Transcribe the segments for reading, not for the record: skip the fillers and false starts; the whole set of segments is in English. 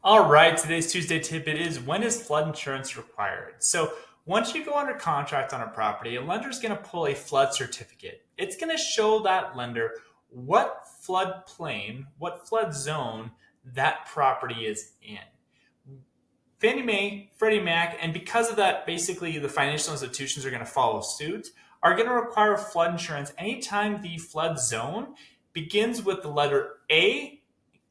All right, today's Tuesday tidbit is when is flood insurance required? So, once you go under contract on a property, a lender is going to pull a flood certificate. It's going to show that lender what floodplain, what flood zone that property is in. Fannie Mae, Freddie Mac, and because of that, basically the financial institutions are going to follow suit, are going to require flood insurance anytime the flood zone begins with the letter A,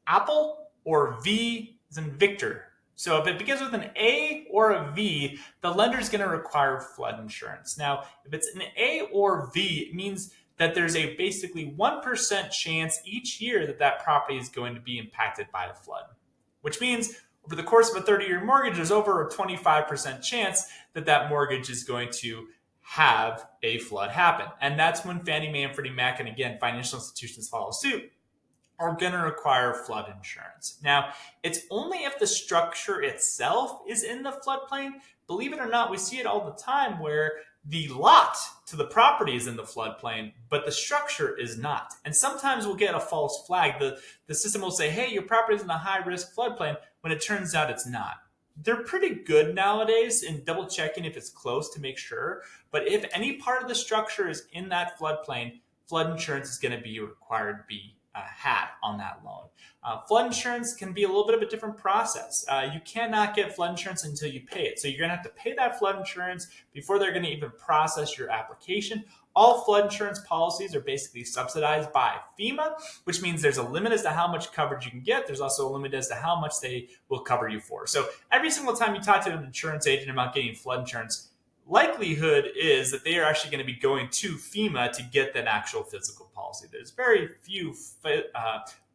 Apple, or V as in Victor. So if it begins with an A or a V, the lender is going to require flood insurance. Now, if it's an A or V, it means that there's a basically 1% chance each year that that property is going to be impacted by a flood, which means over the course of a 30-year mortgage, there's over a 25% chance that that mortgage is going to have a flood happen. And that's when Fannie Mae and Freddie Mac, and again, financial institutions follow suit, are going to require flood insurance. Now, it's only if the structure itself is in the floodplain. Believe it or not, we see it all the time where the lot to the property is in the floodplain, but the structure is not. And sometimes we'll get a false flag. The system will say, hey, your property is in a high risk floodplain, when it turns out it's not. They're pretty good nowadays in double checking if it's close to make sure. But if any part of the structure is in that floodplain, flood insurance is going to be required to be had on that loan. Flood insurance can be a little bit of a different process. You cannot get flood insurance until you pay it. So you're going to have to pay that flood insurance before they're going to even process your application. All flood insurance policies are basically subsidized by FEMA, which means there's a limit as to how much coverage you can get. There's also a limit as to how much they will cover you for. So every single time you talk to an insurance agent about getting flood insurance, likelihood is that they are actually going to be going to FEMA to get that actual physical policy. There's very few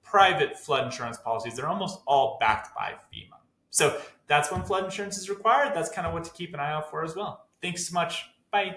private flood insurance policies. They're almost all backed by FEMA. So that's when flood insurance is required. That's kind of what to keep an eye out for as well. Thanks so much. Bye.